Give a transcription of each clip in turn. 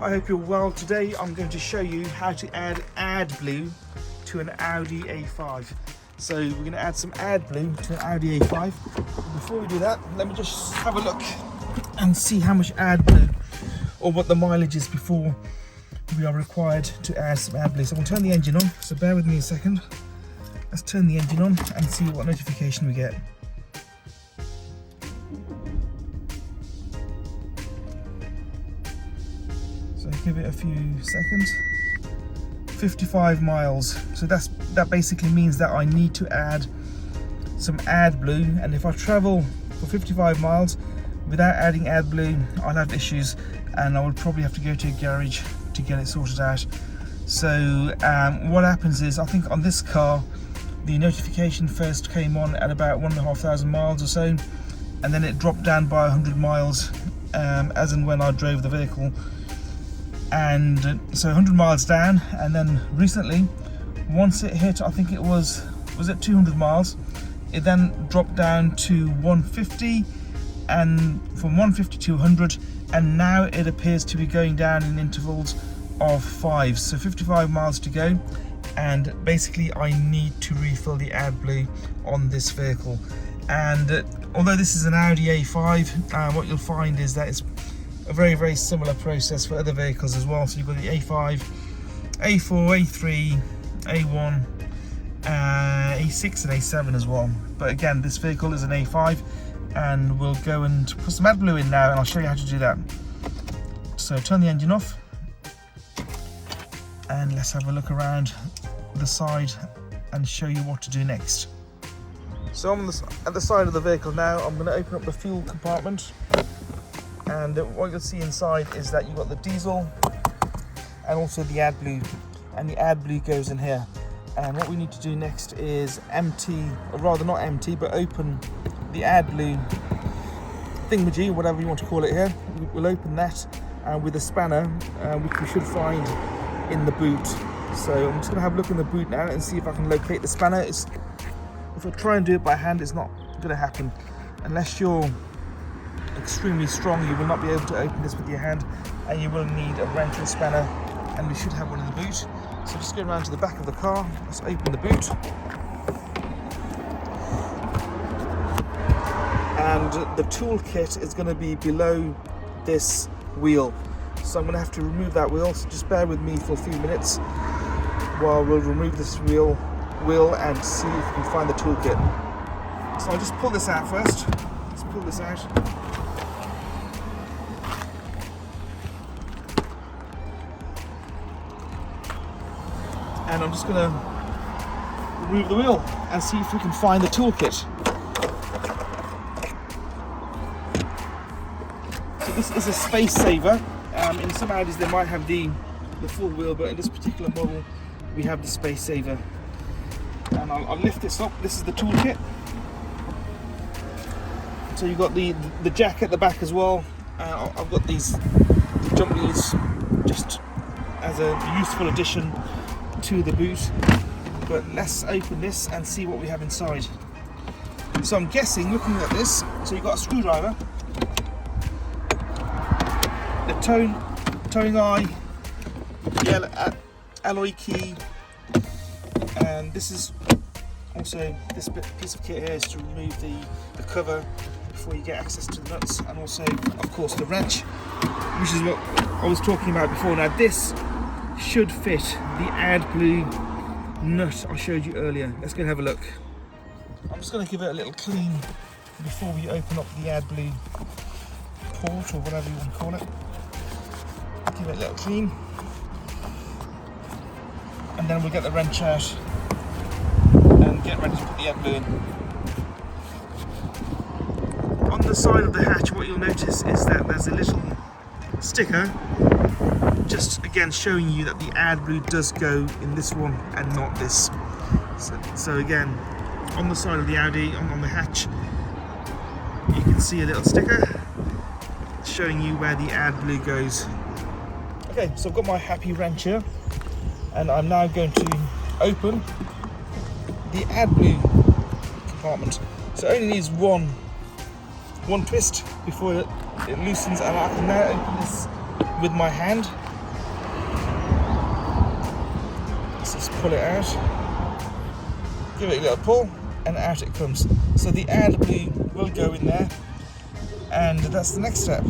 I hope you're well. Today I'm going to show you how to add AdBlue to an Audi A5. So we're going to add some AdBlue to an Audi A5. Before we do that, let me just have a look and see how much AdBlue or what the mileage is before we are required to add some AdBlue. So I'm going to turn the engine on, so bear with me a second. Let's turn the engine on and see what notification we get. So give it a few seconds. 55 miles. So that basically means that I need to add some AdBlue, and if I travel for 55 miles without adding AdBlue, I'll have issues and I would probably have to go to a garage to get it sorted out. So what happens is, I think on this car the notification first came on at about 1,500 miles or so, and then it dropped down by 100 miles as and when I drove the vehicle. And so 100 miles down, and then recently once it hit, I think it was it 200 miles, it then dropped down to 150, and from 150 to 100, and now it appears to be going down in intervals of 5. So 55 miles to go, and basically I need to refill the AdBlue on this vehicle. And although this is an Audi A5, what you'll find is that it's a very similar process for other vehicles as well. So you've got the A5, A4, A3, A1, A6 and A7 as well. But again, this vehicle is an A5, and we'll go and put some AdBlue in now, and I'll show you how to do that. So turn the engine off and let's have a look around the side and show you what to do next. So I'm at the side of the vehicle now. I'm going to open up the fuel compartment, and what you'll see inside is that you've got the diesel and also the AdBlue, and the AdBlue goes in here. And what we need to do next is empty, or rather not empty, but open the AdBlue thingamajig, whatever you want to call it here. We'll open that with a spanner, which we should find in the boot. So I'm just going to have a look in the boot now and see if I can locate the spanner. If I try and do it by hand, it's not going to happen. Unless you're extremely strong, you will not be able to open this with your hand, and you will need a wrench or spanner, and we should have one in the boot. So just go around to the back of the car, let's open the boot, and the toolkit is going to be below this wheel, so I'm going to have to remove that wheel. So just bear with me for a few minutes while we'll remove this wheel and see if we can find the toolkit. So I'll just pull this out first. Let's pull this out. And I'm just going to remove the wheel and see if we can find the toolkit. So this is a space saver. In some Audis they might have the full wheel, but in this particular model we have the space saver. And I'll lift this up. This is the toolkit. So you've got the jack at the back as well. I've got these jump leads just as a useful addition to the boot. But let's open this and see what we have inside. So I'm guessing, looking at this, so you've got a screwdriver, the towing eye, the alloy key, and this is also, this piece of kit here is to remove the cover before you get access to the nuts, and also of course the wrench, which is what I was talking about before. Now this should fit the AdBlue nut I showed you earlier. Let's go and have a look. I'm just going to give it a little clean before we open up the AdBlue port, or whatever you want to call it. Give it a little clean, and then we'll get the wrench out and get ready to put the AdBlue in. On the side of the hatch, what you'll notice is that there's a little sticker, just again showing you that the AdBlue does go in this one and not this. So again, on the side of the Audi, on the hatch, you can see a little sticker showing you where the AdBlue goes. Okay, so I've got my happy wrench here, and I'm now going to open the AdBlue compartment. So it only needs one twist before it loosens, and I can now open this with my hand. Let's just pull it out, give it a little pull, and out it comes. So the AdBlue will go in there, and that's the next step.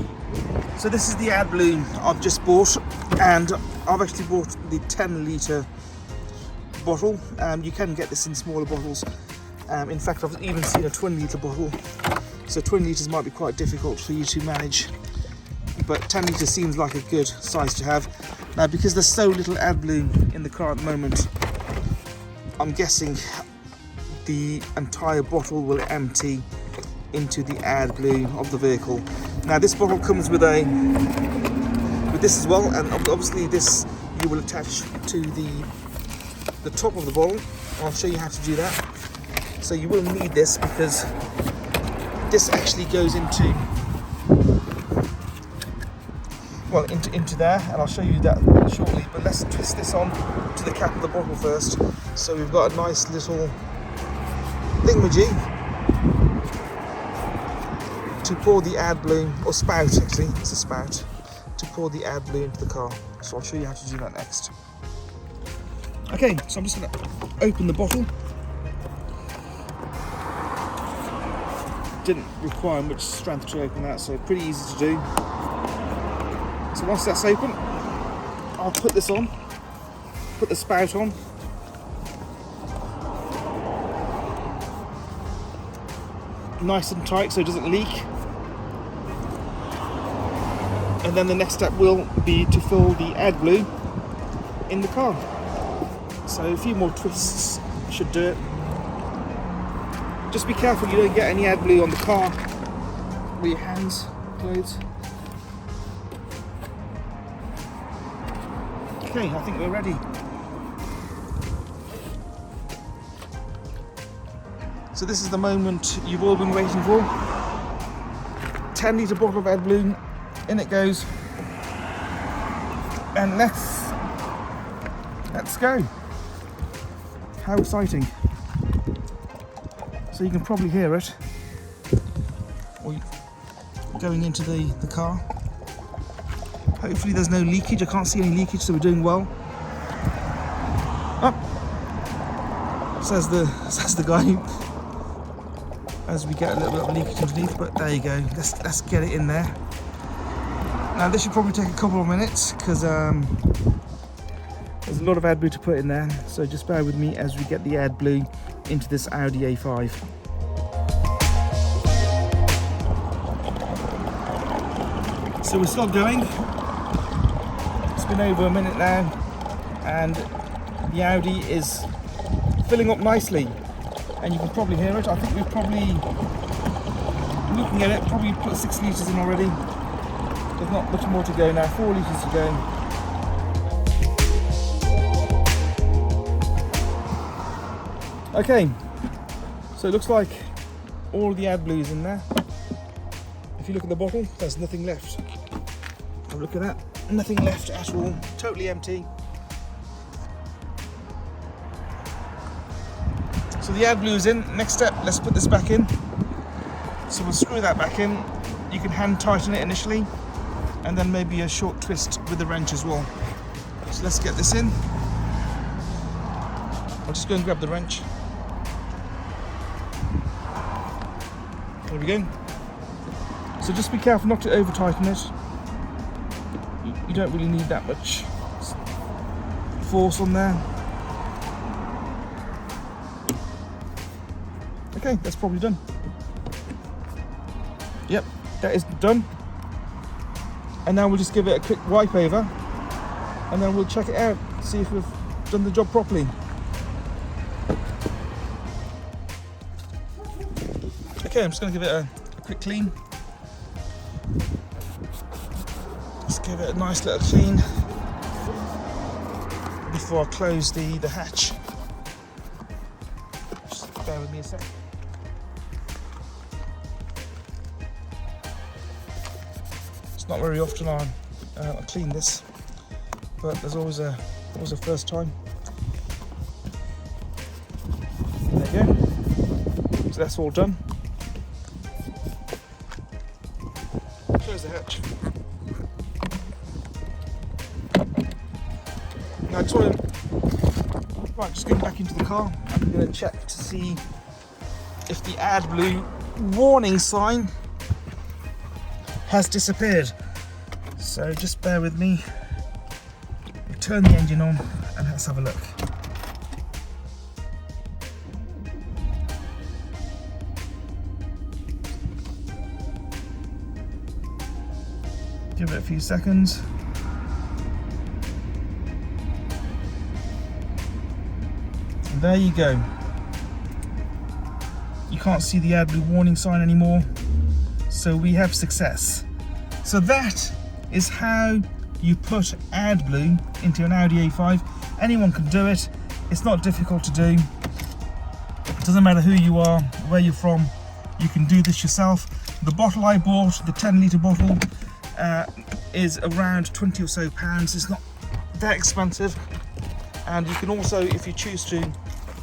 So this is the AdBlue I've just bought, and I've actually bought the 10-litre bottle. You can get this in smaller bottles. In fact, I've even seen a 20-litre bottle. So 20 litres might be quite difficult for you to manage, but 10 litres seems like a good size to have. Now, because there's so little AdBlue in the car at the moment, I'm guessing the entire bottle will empty into the AdBlue of the vehicle. Now, this bottle comes with this as well, and obviously this you will attach to the top of the bottle. I'll show you how to do that. So you will need this, because this actually goes into there, and I'll show you that shortly. But let's twist this on to the cap of the bottle first. So we've got a nice little thingamajig to pour the AdBlue, or spout actually, it's a spout, to pour the AdBlue into the car. So I'll show you how to do that next. Okay, so I'm just going to open the bottle. Didn't require much strength to open that, so pretty easy to do. So once that's open, I'll put this on, put the spout on. Nice and tight so it doesn't leak. And then the next step will be to fill the AdBlue in the car. So a few more twists should do it. Just be careful you don't get any AdBlue on the car with your hands closed. Okay, I think we're ready. So this is the moment you've all been waiting for. 10-litre bottle of AdBlue, in it goes. And let's go. How exciting. So you can probably hear it going into the car. Hopefully there's no leakage. I can't see any leakage, so we're doing well. Up, says the guy, as we get a little bit of leakage underneath. But there you go. Let's get it in there. Now this should probably take a couple of minutes, because there's a lot of AdBlue to put in there. So just bear with me as we get the AdBlue into this Audi A5. So we're still going. It's been over a minute now, and the Audi is filling up nicely, and you can probably hear it. I think we've probably, looking at it, probably put 6 litres in already. There's not much more to go now, 4 litres to go. Okay, so it looks like all the AdBlue is in there. If you look at the bottle, there's nothing left. Have a look at that, nothing left at all, totally empty. So the AdBlue is in. Next step, let's put this back in. So we'll screw that back in. You can hand tighten it initially, and then maybe a short twist with the wrench as well. So let's get this in. I'll just go and grab the wrench. There we go. So just be careful not to over tighten it. You don't really need that much force on there. Okay, that's probably done. Yep, that is done. And now we'll just give it a quick wipe over, and then we'll check it out, see if we've done the job properly. Okay, I'm just going to give it a quick clean. Just give it a nice little clean before I close the hatch. Just bear with me a sec. It's not very often I clean this, but there's always a first time. There you go. So that's all done. Close the hatch. Now I just want to Right, just going back into the car. I'm going to check to see if the AdBlue warning sign has disappeared. So just bear with me. We'll turn the engine on and let's have a look. Give it a few seconds. And there you go. You can't see the AdBlue warning sign anymore. So we have success. So that is how you put AdBlue into an Audi A5. Anyone can do it. It's not difficult to do. It doesn't matter who you are, where you're from, you can do this yourself. The bottle I bought, the 10-litre bottle, is around 20 or so pounds. It's not that expensive. And you can also, if you choose to,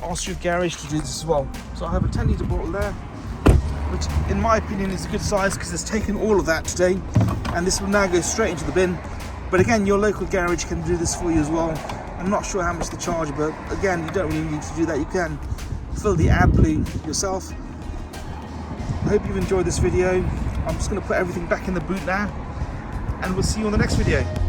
ask your garage to do this as well. So I have a 10-litre bottle there, which in my opinion is a good size because it's taken all of that today, and this will now go straight into the bin. But again, your local garage can do this for you as well. I'm not sure how much they charge, but again, you don't really need to do that. You can fill the AdBlue yourself. I hope you've enjoyed this video. I'm just going to put everything back in the boot now, and we'll see you on the next video.